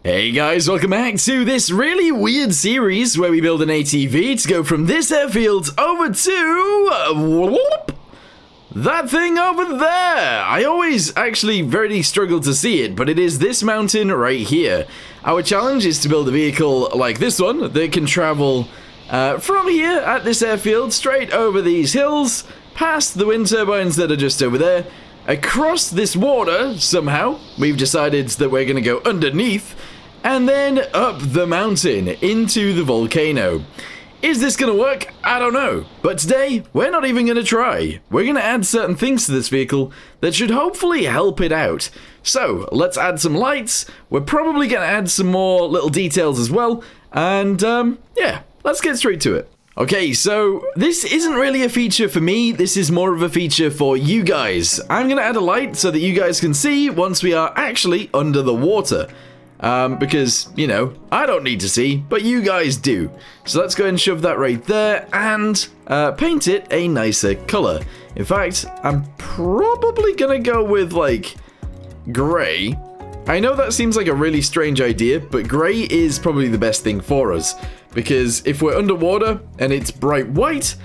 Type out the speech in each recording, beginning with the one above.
Hey guys, welcome back to this really weird series where we build an ATV to go from this airfield over to that thing over there. I always actually very struggle to see it, but it is this mountain right here. Our challenge is to build a vehicle like this one that can travel from here at this airfield straight over these hills, past the wind turbines that are just over there, across this water somehow. We've decided that we're going to go underneath, and then up the mountain into the volcano. Is this going to work? I don't know. But today, we're not even going to try. We're going to add certain things to this vehicle that should hopefully help it out. So, let's add some lights. We're probably going to add some more little details as well. And, yeah, let's get straight to it. Okay, so this isn't really a feature for me. This is more of a feature for you guys. I'm going to add a light so that you guys can see once we are actually under the water. Because, you know, I don't need to see, but you guys do. So let's go ahead and shove that right there and paint it a nicer color. In fact, I'm probably gonna go with, like, gray. I know that seems like a really strange idea, but gray is probably the best thing for us. Because if we're underwater and it's bright white,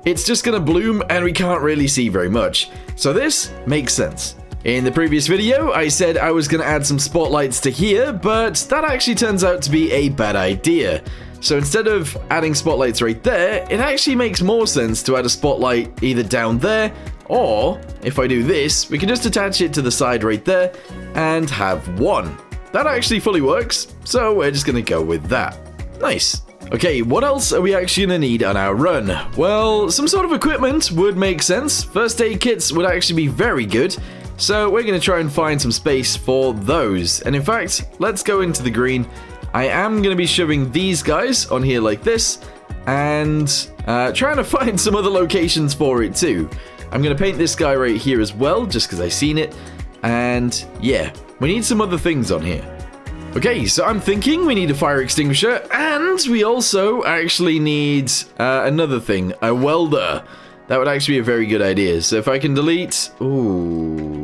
it's just gonna bloom and we can't really see very much. So this makes sense. In the previous video, I said I was going to add some spotlights to here, but that actually turns out to be a bad idea. So instead of adding spotlights right there, it actually makes more sense to add a spotlight either down there, or if I do this, we can just attach it to the side right there and have one. That actually fully works, so we're just going to go with that. Nice. Okay, what else are we actually going to need on our run? Well, some sort of equipment would make sense. First aid kits would actually be very good. So we're going to try and find some space for those. And in fact, let's go into the green. I am going to be shoving these guys on here like this. And trying to find some other locations for it too. I'm going to paint this guy right here as well, just because I've seen it. And yeah, we need some other things on here. Okay, so I'm thinking we need a fire extinguisher. And we also actually need another thing, a welder. That would actually be a very good idea. So if I can delete... Ooh.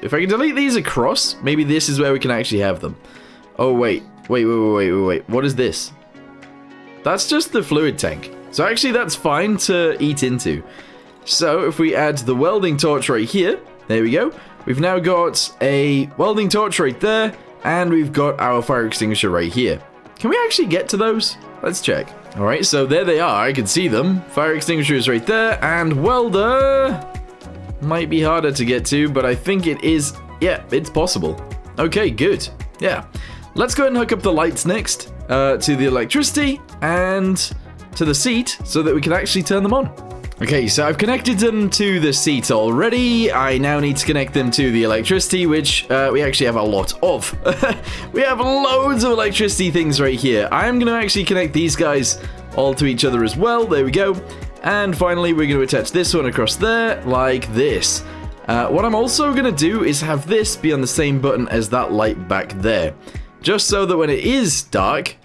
If I can delete these across, maybe this is where we can actually have them. Oh, wait. Wait. What is this? That's just the fluid tank. So actually that's fine to eat into. So if we add the welding torch right here, there we go. We've now got a welding torch right there, and we've got our fire extinguisher right here. Can we actually get to those? Let's check. Alright, so there they are, I can see them. Fire extinguisher is right there, and welder might be harder to get to, but I think it is, yeah, it's possible. Okay, good. Yeah. Let's go ahead and hook up the lights next to the electricity and to the seat so that we can actually turn them on. Okay, so I've connected them to the seat already. I now need to connect them to the electricity, which we actually have a lot of. We have loads of electricity things right here. I'm going to actually connect these guys all to each other as well. There we go. And finally, we're going to attach this one across there like this. What I'm also going to do is have this be on the same button as that light back there. Just so that when it is dark,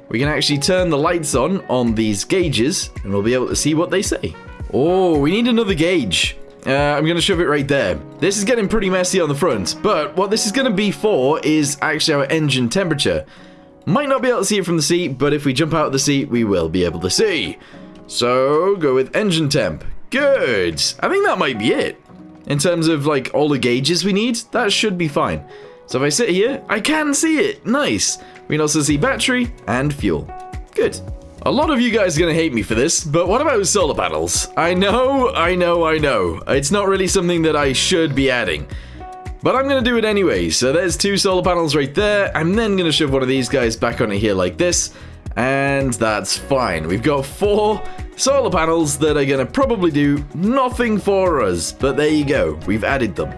we can actually turn the lights on these gauges, and we'll be able to see what they say. Oh, we need another gauge. I'm going to shove it right there. This is getting pretty messy on the front, but what this is going to be for is actually our engine temperature. Might not be able to see it from the seat, but if we jump out of the seat, we will be able to see. So, go with engine temp. Good. I think that might be it. In terms of, like, all the gauges we need, that should be fine. So if I sit here, I can see it. Nice. We can also see battery and fuel. Good. A lot of you guys are going to hate me for this, but what about solar panels? I know. It's not really something that I should be adding, but I'm going to do it anyway. So there's 2 solar panels right there. I'm then going to shove one of these guys back onto here like this, and that's fine. We've got 4 solar panels that are going to probably do nothing for us, but there you go. We've added them.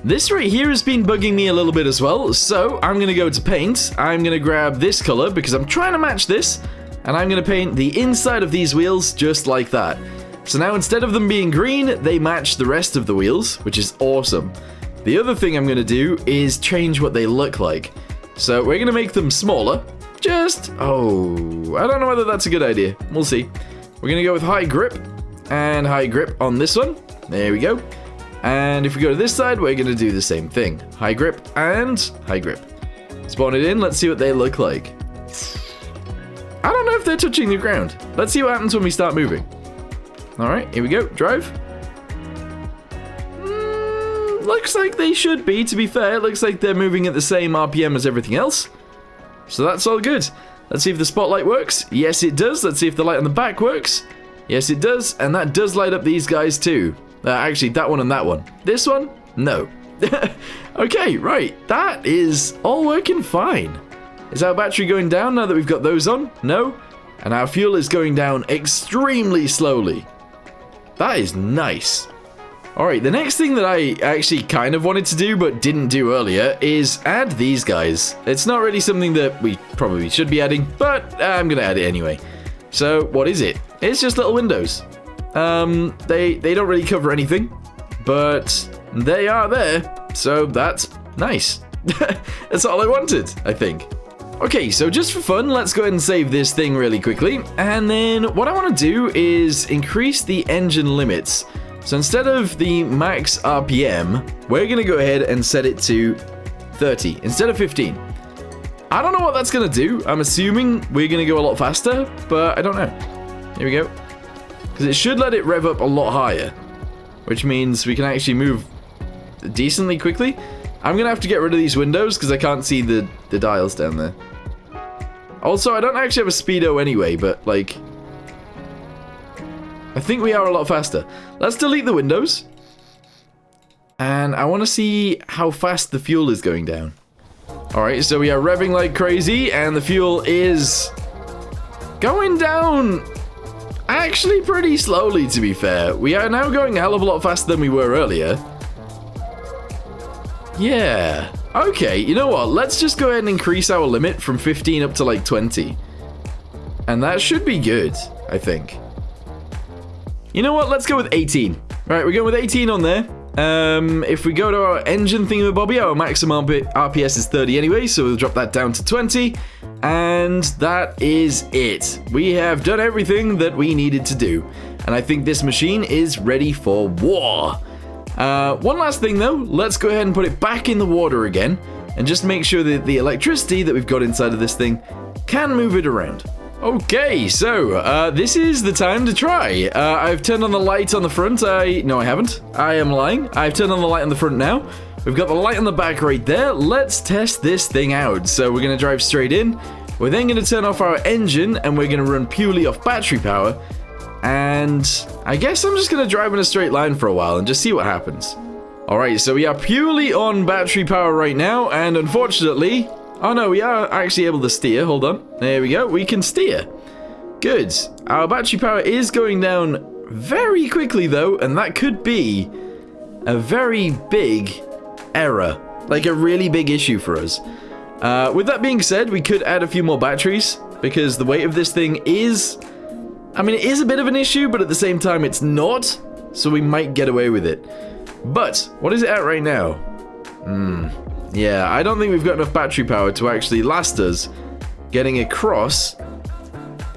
This right here has been bugging me a little bit as well, so I'm going to go to paint. I'm going to grab this color because I'm trying to match this. And I'm going to paint the inside of these wheels just like that. So now instead of them being green, they match the rest of the wheels, which is awesome. The other thing I'm going to do is change what they look like. So we're going to make them smaller. I don't know whether that's a good idea. We'll see. We're going to go with high grip and high grip on this one. There we go. And if we go to this side, we're going to do the same thing. High grip and high grip. Spawn it in. Let's see what they look like. I don't know if they're touching the ground. Let's see what happens when we start moving. All right, here we go. Drive. Looks like they should be, to be fair. It looks like they're moving at the same RPM as everything else. So that's all good. Let's see if the spotlight works. Yes, it does. Let's see if the light on the back works. Yes, it does. And that does light up these guys too. Actually, that one and that one. This one? No. Okay, right. That is all working fine. Is our battery going down now that we've got those on? No. And our fuel is going down extremely slowly. That is nice. Alright, the next thing that I actually kind of wanted to do but didn't do earlier is add these guys. It's not really something that we probably should be adding, but I'm going to add it anyway. So, what is it? It's just little windows. They don't really cover anything, but they are there, so that's nice. That's all I wanted, I think. Okay, so just for fun, let's go ahead and save this thing really quickly, and then what I want to do is increase the engine limits. So instead of the max RPM, we're going to go ahead and set it to 30 instead of 15. I don't know what that's going to do. I'm assuming we're going to go a lot faster, but I don't know. Here we go. Because it should let it rev up a lot higher, which means we can actually move decently quickly. I'm going to have to get rid of these windows because I can't see the dials down there. Also, I don't actually have a speedo anyway, but like, I think we are a lot faster. Let's delete the windows. And I want to see how fast the fuel is going down. Alright, so we are revving like crazy, and the fuel is going down actually pretty slowly, to be fair. We are now going a hell of a lot faster than we were earlier. Yeah. Okay, you know what? Let's just go ahead and increase our limit from 15 up to like 20. And that should be good, I think. You know what? Let's go with 18. Right, we're going with 18 on there. If we go to our engine thingamabobby, our maximum RPS is 30 anyway, so we'll drop that down to 20. And that is it. We have done everything that we needed to do. And I think this machine is ready for war. One last thing though, let's go ahead and put it back in the water again. And just make sure that the electricity that we've got inside of this thing can move it around. Okay, so, this is the time to try. I've turned on the light on the front. No, I haven't. I am lying. I've turned on the light on the front now. We've got the light on the back right there. Let's test this thing out. So we're going to drive straight in. We're then going to turn off our engine, and we're going to run purely off battery power. And I guess I'm just going to drive in a straight line for a while and just see what happens. Alright, so we are purely on battery power right now, and unfortunately... Oh no, we are actually able to steer. Hold on. There we go. We can steer. Good. Our battery power is going down very quickly though, and that could be a very big error. Like a really big issue for us. With that being said, we could add a few more batteries because the weight of this thing is... I mean, it is a bit of an issue, but at the same time it's not. So we might get away with it. But, what is it at right now? Yeah, I don't think we've got enough battery power to actually last us getting across.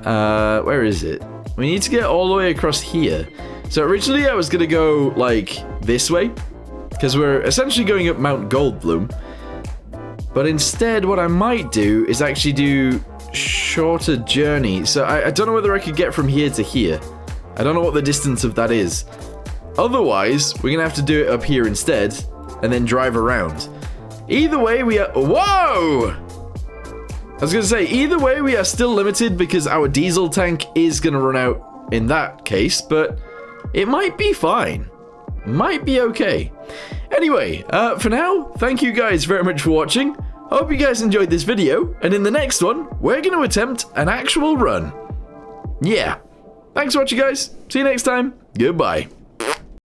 Where is it? We need to get all the way across here. So originally I was going to go, like, this way. Because we're essentially going up Mount Goldblum. But instead, what I might do is actually do shorter journey. So I don't know whether I could get from here to here. I don't know what the distance of that is. Otherwise, we're going to have to do it up here instead. And then drive around. Either way, we are... Whoa! I was going to say, either way, we are still limited because our diesel tank is going to run out in that case, but it might be fine. Might be okay. Anyway, for now, thank you guys very much for watching. Hope you guys enjoyed this video, and in the next one, we're going to attempt an actual run. Yeah. Thanks for watching, guys. See you next time. Goodbye.